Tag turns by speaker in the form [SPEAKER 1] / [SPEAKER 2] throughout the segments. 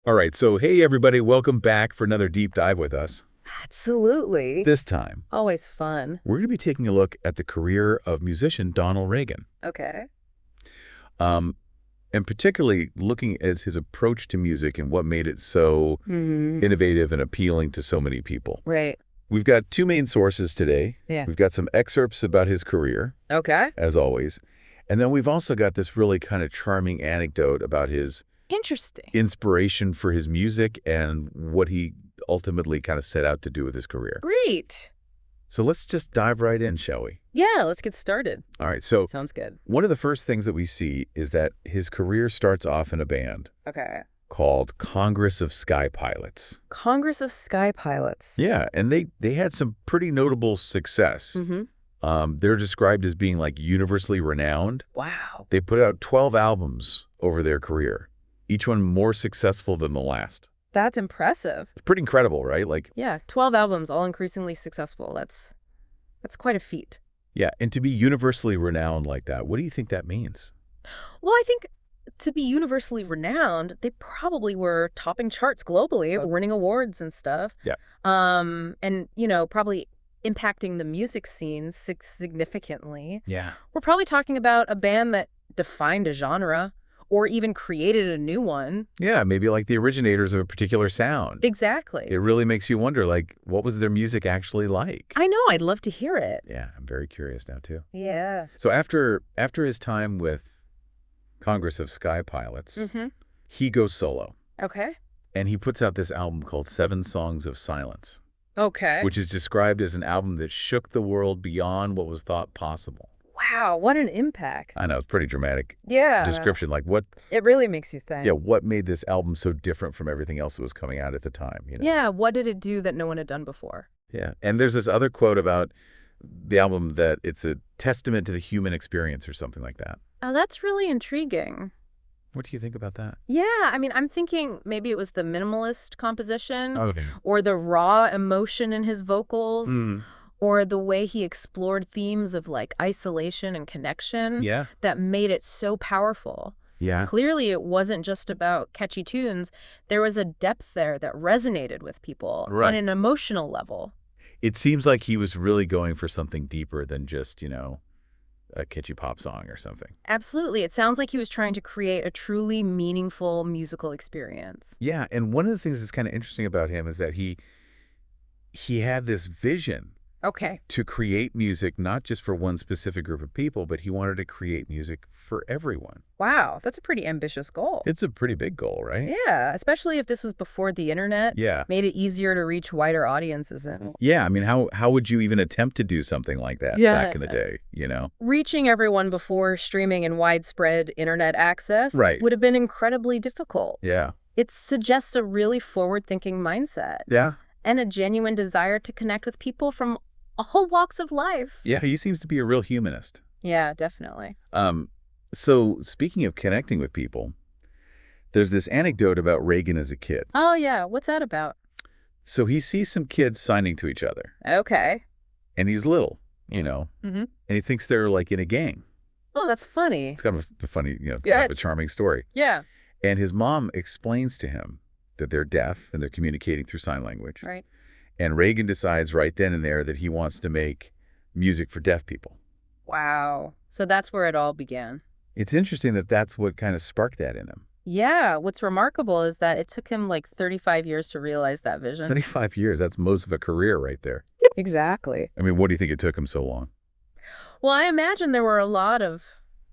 [SPEAKER 1] All right, so hey everybody, welcome back for another deep dive with us.
[SPEAKER 2] Absolutely.
[SPEAKER 1] This time,
[SPEAKER 2] Always fun.
[SPEAKER 1] we're going to be taking a look at the career of musician Donal Reagan,
[SPEAKER 2] Okay.
[SPEAKER 1] um, and particularly looking at his approach to music and what made it so
[SPEAKER 2] Hmm.
[SPEAKER 1] innovative and appealing to so many people.
[SPEAKER 2] Right.
[SPEAKER 1] We've got two main sources today.
[SPEAKER 2] Yeah.
[SPEAKER 1] We've got some excerpts about his career,
[SPEAKER 2] Okay.
[SPEAKER 1] as always, and then we've also got this really kind of charming anecdote about his
[SPEAKER 2] Interesting.
[SPEAKER 1] inspiration for his music and what he ultimately kind of set out to do with his career.
[SPEAKER 2] Great.
[SPEAKER 1] So let's just dive right in, shall we?
[SPEAKER 2] Yeah, let's get started.
[SPEAKER 1] All right, so
[SPEAKER 2] Sounds good.
[SPEAKER 1] one of the first things that we see is that his career starts off in a band
[SPEAKER 2] Okay.
[SPEAKER 1] called Congress of Sky Pilots.
[SPEAKER 2] Congress of Sky Pilots.
[SPEAKER 1] Yeah, and they had some pretty notable success.
[SPEAKER 2] Mm-hmm.
[SPEAKER 1] They're described as being like universally renowned.
[SPEAKER 2] Wow.
[SPEAKER 1] They put out 12 albums over their career, each one more successful than the last.
[SPEAKER 2] That's impressive.
[SPEAKER 1] It's pretty incredible, right? Like,
[SPEAKER 2] Yeah, 12 albums, all increasingly successful. That's quite a feat.
[SPEAKER 1] yeah, and to be universally renowned like that, what do you think that means?
[SPEAKER 2] Well, I think to be universally renowned, they probably were topping charts globally, winning awards and stuff.
[SPEAKER 1] Yeah.
[SPEAKER 2] And, probably impacting the music scene significantly.
[SPEAKER 1] Yeah.
[SPEAKER 2] We're probably talking about a band that defined a genre or even created a new one.
[SPEAKER 1] Yeah, maybe like the originators of a particular sound.
[SPEAKER 2] Exactly.
[SPEAKER 1] It really makes you wonder, like, what was their music actually like?
[SPEAKER 2] I know. I'd love to hear it.
[SPEAKER 1] Yeah, I'm very curious now, too.
[SPEAKER 2] Yeah.
[SPEAKER 1] So after his time with Congress of Sky Pilots,
[SPEAKER 2] Mm-hmm.
[SPEAKER 1] he goes solo,
[SPEAKER 2] Okay.
[SPEAKER 1] and he puts out this album called 7 Songs of Silence,
[SPEAKER 2] Okay.
[SPEAKER 1] which is described as an album that shook the world beyond what was thought possible.
[SPEAKER 2] Wow, what an impact.
[SPEAKER 1] I know, it's pretty dramatic
[SPEAKER 2] Yeah.
[SPEAKER 1] description. Like,
[SPEAKER 2] It really makes you think.
[SPEAKER 1] what made this album so different from everything else that was coming out at the time, you know?
[SPEAKER 2] Yeah, what did it do that no one had done before?
[SPEAKER 1] Yeah. And there's this other quote about the album that it's a testament to the human experience or something like that.
[SPEAKER 2] Oh, that's really intriguing.
[SPEAKER 1] What do you think about that?
[SPEAKER 2] Yeah, I mean, I'm thinking maybe it was the minimalist composition
[SPEAKER 1] Okay.
[SPEAKER 2] or the raw emotion in his vocals
[SPEAKER 1] Mm.
[SPEAKER 2] or the way he explored themes of like isolation and connection
[SPEAKER 1] Yeah.
[SPEAKER 2] that made it so powerful.
[SPEAKER 1] Yeah.
[SPEAKER 2] Clearly, it wasn't just about catchy tunes. There was a depth there that resonated with people
[SPEAKER 1] Right.
[SPEAKER 2] on an emotional level.
[SPEAKER 1] It seems like he was really going for something deeper than just, a catchy pop song or something.
[SPEAKER 2] Absolutely. It sounds like he was trying to create a truly meaningful musical experience.
[SPEAKER 1] Yeah. And one of the things that's kind of interesting about him is that he had this vision
[SPEAKER 2] Okay.
[SPEAKER 1] to create music, not just for one specific group of people, but he wanted to create music for everyone.
[SPEAKER 2] Wow, that's a pretty ambitious goal.
[SPEAKER 1] It's a pretty big goal, right?
[SPEAKER 2] Yeah, especially if this was before the internet.
[SPEAKER 1] Yeah.
[SPEAKER 2] Made it easier to reach wider audiences.
[SPEAKER 1] Yeah, I mean, how would you even attempt to do something like that
[SPEAKER 2] Yeah.
[SPEAKER 1] back in the day, you know?
[SPEAKER 2] Reaching everyone before streaming and widespread internet access
[SPEAKER 1] Right.
[SPEAKER 2] would have been incredibly difficult.
[SPEAKER 1] Yeah.
[SPEAKER 2] It suggests a really forward-thinking mindset
[SPEAKER 1] Yeah.
[SPEAKER 2] and a genuine desire to connect with people from all walks of life.
[SPEAKER 1] Yeah, he seems to be a real humanist.
[SPEAKER 2] Yeah, definitely.
[SPEAKER 1] So speaking of connecting with people, there's this anecdote about Reagan as a kid.
[SPEAKER 2] Oh, yeah. What's that about?
[SPEAKER 1] So he sees some kids signing to each other,
[SPEAKER 2] Okay.
[SPEAKER 1] and he's little,
[SPEAKER 2] Mm-hmm.
[SPEAKER 1] and he thinks they're like in a gang.
[SPEAKER 2] Oh, that's funny.
[SPEAKER 1] It's kind of a funny,
[SPEAKER 2] Yeah,
[SPEAKER 1] kind of a
[SPEAKER 2] it's-
[SPEAKER 1] charming story.
[SPEAKER 2] Yeah.
[SPEAKER 1] And his mom explains to him that they're deaf and they're communicating through sign language.
[SPEAKER 2] Right.
[SPEAKER 1] And Reagan decides right then and there that he wants to make music for deaf people.
[SPEAKER 2] Wow. So that's where it all began.
[SPEAKER 1] It's interesting that that's what kind of sparked that in him.
[SPEAKER 2] Yeah. What's remarkable is that it took him like 35 years to realize that vision.
[SPEAKER 1] 25 years, that's most of a career right there.
[SPEAKER 2] Exactly.
[SPEAKER 1] I mean, what do you think it took him so long?
[SPEAKER 2] Well, I imagine there were a lot of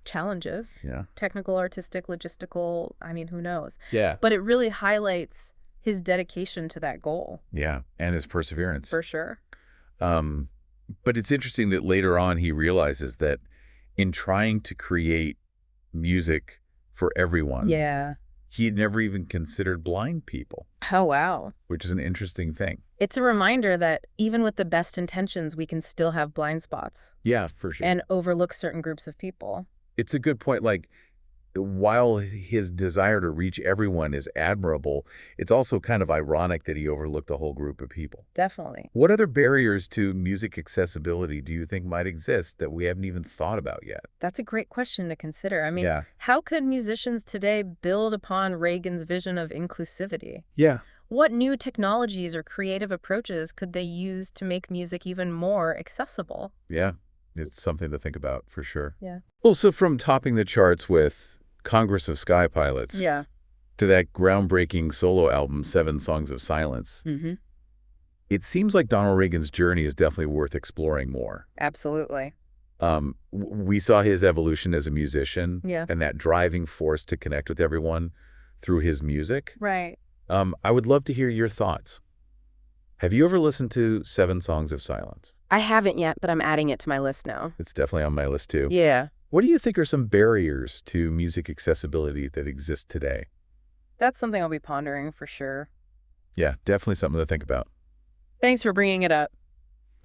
[SPEAKER 2] challenges.
[SPEAKER 1] Yeah.
[SPEAKER 2] Technical, artistic, logistical. I mean, who knows?
[SPEAKER 1] Yeah.
[SPEAKER 2] But it really highlights his dedication to that goal.
[SPEAKER 1] Yeah, and his perseverance.
[SPEAKER 2] For sure.
[SPEAKER 1] But it's interesting that later on he realizes that in trying to create music for everyone,
[SPEAKER 2] Yeah.
[SPEAKER 1] he had never even considered blind people,
[SPEAKER 2] Oh, wow.
[SPEAKER 1] which is an interesting thing.
[SPEAKER 2] It's a reminder that even with the best intentions, we can still have blind spots
[SPEAKER 1] Yeah, for sure.
[SPEAKER 2] and overlook certain groups of people.
[SPEAKER 1] It's a good point. Like, while his desire to reach everyone is admirable, it's also kind of ironic that he overlooked a whole group of people.
[SPEAKER 2] Definitely.
[SPEAKER 1] What other barriers to music accessibility do you think might exist that we haven't even thought about yet?
[SPEAKER 2] That's a great question to consider. I mean,
[SPEAKER 1] Yeah.
[SPEAKER 2] how could musicians today build upon Reagan's vision of inclusivity?
[SPEAKER 1] Yeah.
[SPEAKER 2] What new technologies or creative approaches could they use to make music even more accessible?
[SPEAKER 1] Yeah. It's something to think about for sure.
[SPEAKER 2] Yeah.
[SPEAKER 1] Well, so from topping the charts with Congress of Sky Pilots
[SPEAKER 2] Yeah.
[SPEAKER 1] to that groundbreaking solo album, Seven Songs of Silence,
[SPEAKER 2] Mm-hmm.
[SPEAKER 1] it seems like Donald Reagan's journey is definitely worth exploring more.
[SPEAKER 2] Absolutely.
[SPEAKER 1] We saw his evolution as a musician
[SPEAKER 2] Yeah.
[SPEAKER 1] and that driving force to connect with everyone through his music.
[SPEAKER 2] Right.
[SPEAKER 1] I would love to hear your thoughts. Have you ever listened to Seven Songs of Silence?
[SPEAKER 2] I haven't yet, but I'm adding it to my list now.
[SPEAKER 1] It's definitely on my list too.
[SPEAKER 2] Yeah.
[SPEAKER 1] What do you think are some barriers to music accessibility that exist today?
[SPEAKER 2] That's something I'll be pondering for sure.
[SPEAKER 1] Yeah, definitely something to think about.
[SPEAKER 2] Thanks for bringing it up.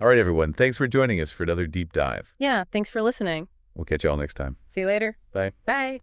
[SPEAKER 1] All right, everyone. Thanks for joining us for another deep dive.
[SPEAKER 2] Yeah. Thanks for listening.
[SPEAKER 1] We'll catch you all next time.
[SPEAKER 2] See you later.
[SPEAKER 1] Bye.
[SPEAKER 2] Bye.